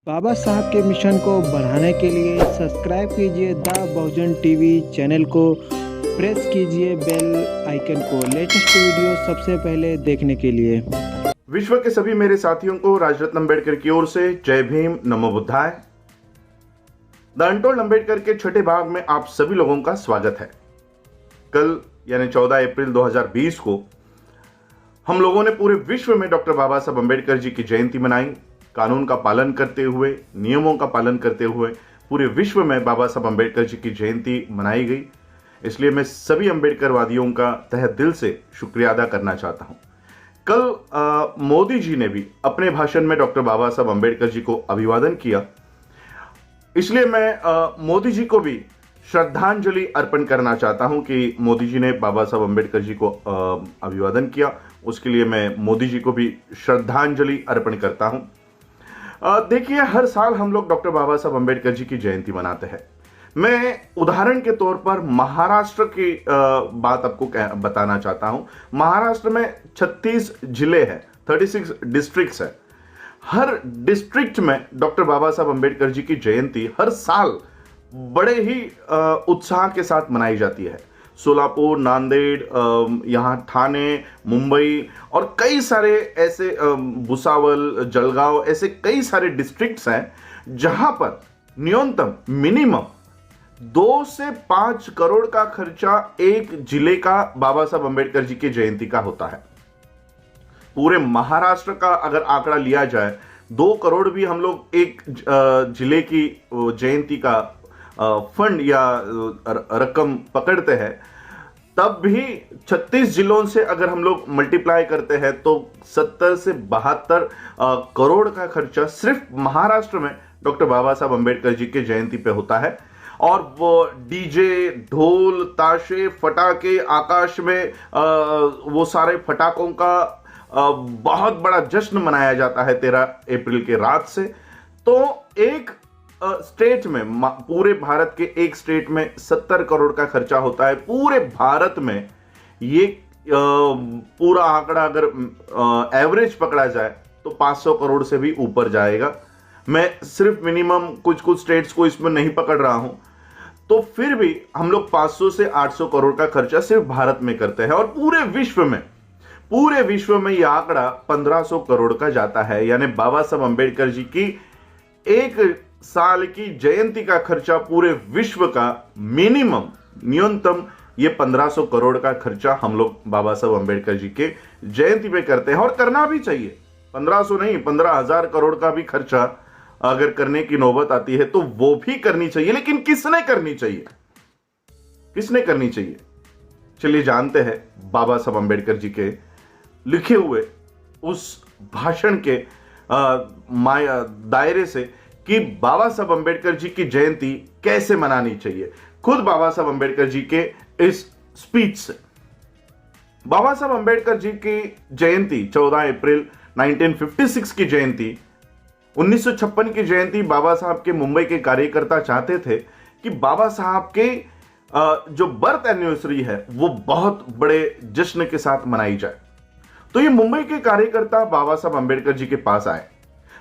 बाबा साहब के मिशन को बढ़ाने के लिए सब्सक्राइब कीजिए द बहुजन टीवी चैनल को, प्रेस कीजिए बेल आइकन को लेटेस्ट वीडियो सबसे पहले देखने के लिए। विश्व के सभी मेरे साथियों को राजरत्न अम्बेडकर की ओर से जय भीम, नमो बुद्धाय। द अनटोल्ड अम्बेडकर के छठे भाग में आप सभी लोगों का स्वागत है। कल यानी 14 अप्रैल 2020 को हम लोगों ने पूरे विश्व में डॉक्टर बाबा साहब अम्बेडकर जी की जयंती मनाई। कानून का पालन करते हुए, नियमों का पालन करते हुए पूरे विश्व में बाबा साहब अम्बेडकर जी की जयंती मनाई गई। इसलिए मैं सभी अम्बेडकरवादियों का तहे दिल से शुक्रिया अदा करना चाहता हूं। कल मोदी जी ने भी अपने भाषण में डॉक्टर बाबा साहब अम्बेडकर जी को अभिवादन किया। इसलिए मैं मोदी जी को भी श्रद्धांजलि अर्पण करना चाहता हूं कि मोदी जी ने बाबा साहब अम्बेडकर जी को अभिवादन किया। उसके लिए मैं मोदी जी को भी श्रद्धांजलि अर्पण करता हूं। देखिए, हर साल हम लोग डॉक्टर बाबा साहब अम्बेडकर जी की जयंती मनाते हैं। मैं उदाहरण के तौर पर महाराष्ट्र की बात आपको बताना चाहता हूं। महाराष्ट्र में 36 जिले हैं, 36 डिस्ट्रिक्ट्स हैं। हर डिस्ट्रिक्ट में डॉक्टर बाबा साहब अम्बेडकर जी की जयंती हर साल बड़े ही उत्साह के साथ मनाई जाती है। सोलापुर, नांदेड़, यहाँ ठाणे, मुंबई और कई सारे ऐसे भुसावल, जलगांव, ऐसे कई सारे डिस्ट्रिक्ट्स हैं जहां पर न्यूनतम मिनिमम 2 से 5 करोड़ का खर्चा एक जिले का बाबा साहब अम्बेडकर जी की जयंती का होता है। पूरे महाराष्ट्र का अगर आंकड़ा लिया जाए, 2 करोड़ भी हम लोग एक जिले की जयंती का फंड या रकम पकड़ते हैं, तब भी 36 जिलों से अगर हम लोग मल्टीप्लाई करते हैं तो 70 से 72 करोड़ का खर्चा सिर्फ महाराष्ट्र में डॉक्टर बाबा साहब अम्बेडकर जी के जयंती पे होता है। और वो डीजे, ढोल, ताशे, फटाके, आकाश में वो सारे फटाकों का बहुत बड़ा जश्न मनाया जाता है 13 अप्रैल के रात से। तो एक स्टेट में, पूरे भारत के एक स्टेट में 70 करोड़ का खर्चा होता है। पूरे भारत में ये पूरा आंकड़ा अगर एवरेज पकड़ा जाए तो 500 करोड़ से भी ऊपर जाएगा। मैं सिर्फ मिनिमम कुछ स्टेट्स को इसमें नहीं पकड़ रहा हूं, तो फिर भी हम लोग 500 से 800 करोड़ का खर्चा सिर्फ भारत में करते हैं। और पूरे विश्व में यह आंकड़ा 1500 करोड़ का जाता है। यानी बाबा साहब अम्बेडकर जी की एक साल की जयंती का खर्चा पूरे विश्व का मिनिमम, न्यूनतम ये 1500 करोड़ का खर्चा हम लोग बाबा साहब अम्बेडकर जी के जयंती पे करते हैं। और करना भी चाहिए। 1500 नहीं, 15,000 करोड़ का भी खर्चा अगर करने की नौबत आती है तो वो भी करनी चाहिए। लेकिन किसने करनी चाहिए? चलिए जानते हैं बाबा साहब अम्बेडकर जी के लिखे हुए उस भाषण के दायरे से कि बाबा साहब अम्बेडकर जी की जयंती कैसे मनानी चाहिए। खुद बाबा साहब अम्बेडकर जी के इस स्पीच से। बाबा साहब अम्बेडकर जी की जयंती 14 अप्रैल 1956 की जयंती, 1956 की जयंती बाबा साहब के मुंबई के कार्यकर्ता चाहते थे कि बाबा साहब के जो बर्थ एनिवर्सरी है वो बहुत बड़े जश्न के साथ मनाई जाए। तो ये मुंबई के कार्यकर्ता बाबा साहब अम्बेडकर जी के पास आए।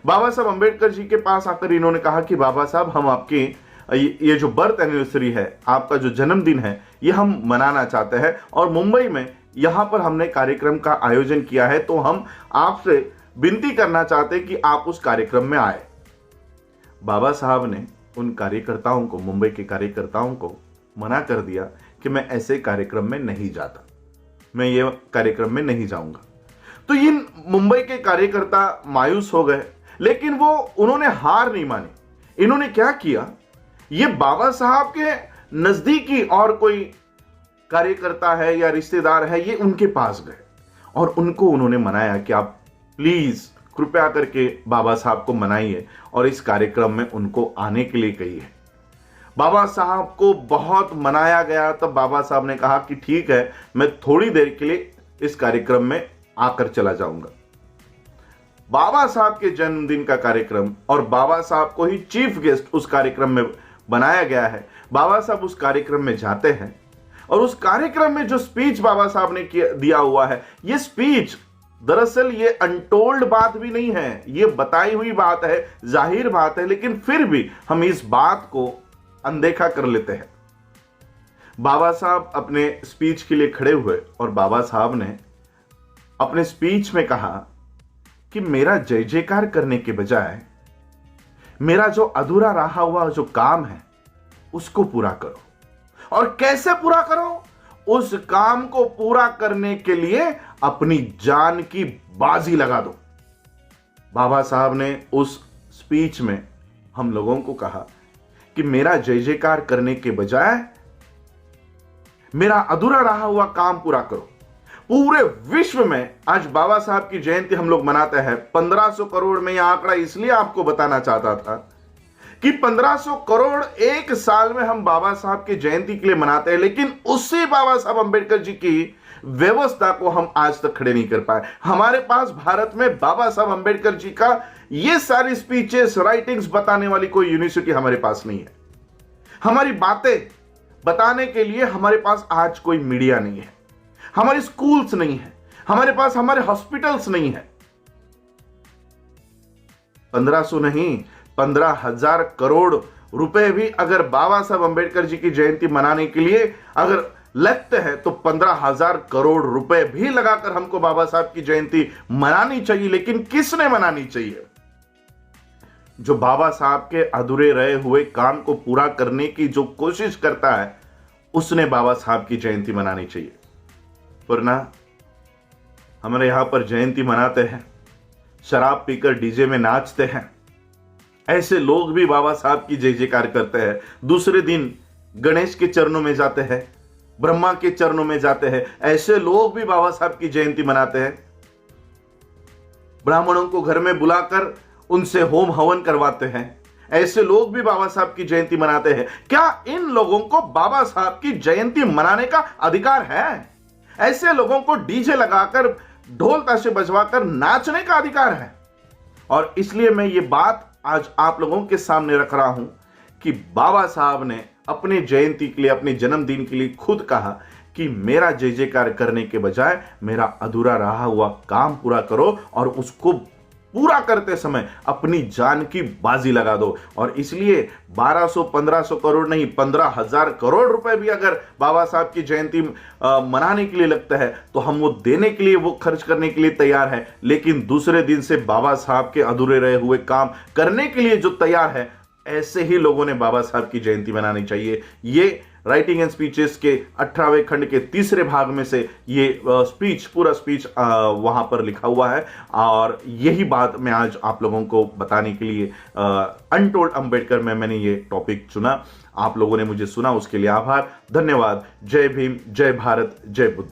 बाबा साहब अम्बेडकर जी के पास आकर इन्होंने कहा कि बाबा साहब, हम आपकी ये जो बर्थ एनिवर्सरी है, आपका जो जन्मदिन है, ये हम मनाना चाहते हैं और मुंबई में यहां पर हमने कार्यक्रम का आयोजन किया है, तो हम आपसे विनती करना चाहते हैं कि आप उस कार्यक्रम में आए। बाबा साहब ने उन कार्यकर्ताओं को, मुंबई के कार्यकर्ताओं को मना कर दिया कि मैं ऐसे कार्यक्रम में नहीं जाता, मैं ये कार्यक्रम में नहीं जाऊंगा। तो ये मुंबई के कार्यकर्ता मायूस हो गए, लेकिन उन्होंने हार नहीं मानी। इन्होंने क्या किया, ये बाबा साहब के नजदीकी और कोई कार्यकर्ता है या रिश्तेदार है, ये उनके पास गए और उन्होंने मनाया कि आप प्लीज कृपया करके बाबा साहब को मनाइए और इस कार्यक्रम में उनको आने के लिए कहिए। बाबा साहब को बहुत मनाया गया। तब बाबा साहब ने कहा कि ठीक है, मैं थोड़ी देर के लिए इस कार्यक्रम में आकर चला जाऊंगा। बाबा साहब के जन्मदिन का कार्यक्रम और बाबा साहब को ही चीफ गेस्ट उस कार्यक्रम में बनाया गया है। बाबा साहब उस कार्यक्रम में जाते हैं और उस कार्यक्रम में जो स्पीच बाबा साहब ने दिया हुआ है, ये स्पीच दरअसल ये अनटोल्ड बात भी नहीं है, ये बताई हुई बात है, जाहिर बात है, लेकिन फिर भी हम इस बात को अनदेखा कर लेते हैं। बाबा साहब अपने स्पीच के लिए खड़े हुए और बाबा साहब ने अपने स्पीच में कहा कि मेरा जय जयकार करने के बजाय मेरा जो अधूरा रहा हुआ जो काम है उसको पूरा करो। और कैसे पूरा करो? उस काम को पूरा करने के लिए अपनी जान की बाजी लगा दो। बाबा साहब ने उस स्पीच में हम लोगों को कहा कि मेरा जय जयकार करने के बजाय मेरा अधूरा रहा हुआ काम पूरा करो। पूरे विश्व में आज बाबा साहब की जयंती हम लोग मनाते हैं। 1500 करोड़ में यह आंकड़ा इसलिए आपको बताना चाहता था कि 1500 करोड़ एक साल में हम बाबा साहब की जयंती के लिए मनाते हैं, लेकिन उसी बाबा साहब अंबेडकर जी की व्यवस्था को हम आज तक खड़े नहीं कर पाए। हमारे पास भारत में बाबा साहब अंबेडकर जी का ये सारी स्पीचेस, राइटिंग्स बताने वाली कोई यूनिवर्सिटी हमारे पास नहीं है। हमारी बातें बताने के लिए हमारे पास आज कोई मीडिया नहीं है, हमारे स्कूल्स नहीं है, हमारे पास हमारे हॉस्पिटल्स नहीं है। 1500 नहीं, 15,000 करोड़ रुपए भी अगर बाबा साहब अंबेडकर जी की जयंती मनाने के लिए अगर लगते हैं तो 15,000 करोड़ रुपए भी लगाकर हमको बाबा साहब की जयंती मनानी चाहिए। लेकिन किसने मनानी चाहिए? जो बाबा साहब के अधूरे रहे हुए काम को पूरा करने की जो कोशिश करता है, उसने बाबा साहब की जयंती मनानी चाहिए। वरना हमारे यहां पर जयंती मनाते हैं, शराब पीकर डीजे में नाचते हैं, ऐसे लोग भी बाबा साहब की जय जयकार करते हैं। दूसरे दिन गणेश के चरणों में जाते हैं, ब्रह्मा के चरणों में जाते हैं, ऐसे लोग भी बाबा साहब की जयंती मनाते हैं। ब्राह्मणों को घर में बुलाकर उनसे होम हवन करवाते हैं, ऐसे लोग भी बाबा साहब की जयंती मनाते हैं। क्या इन लोगों को बाबा साहब की जयंती मनाने का अधिकार है? ऐसे लोगों को डीजे लगाकर, ढोल ताशे बजवाकर नाचने का अधिकार है? और इसलिए मैं ये बात आज आप लोगों के सामने रख रहा हूं कि बाबा साहब ने अपने जयंती के लिए, अपने जन्मदिन के लिए खुद कहा कि मेरा जय जयकार करने के बजाय मेरा अधूरा रहा हुआ काम पूरा करो और उसको पूरा करते समय अपनी जान की बाजी लगा दो। और इसलिए 1200 1500 करोड़ नहीं, 15,000 करोड़ रुपए भी अगर बाबा साहब की जयंती मनाने के लिए लगता है तो हम वो देने के लिए, वो खर्च करने के लिए तैयार है। लेकिन दूसरे दिन से बाबा साहब के अधूरे रहे हुए काम करने के लिए जो तैयार है, ऐसे ही लोगों ने बाबा साहब की जयंती मनानी चाहिए। ये राइटिंग एंड स्पीचेस के 18वें खंड के तीसरे भाग में से ये पूरा स्पीच वहां पर लिखा हुआ है। और यही बात मैं आज आप लोगों को बताने के लिए अनटोल्ड अंबेडकर में मैंने ये टॉपिक चुना। आप लोगों ने मुझे सुना, उसके लिए आभार, धन्यवाद। जय भीम, जय भारत, जय बुद्ध।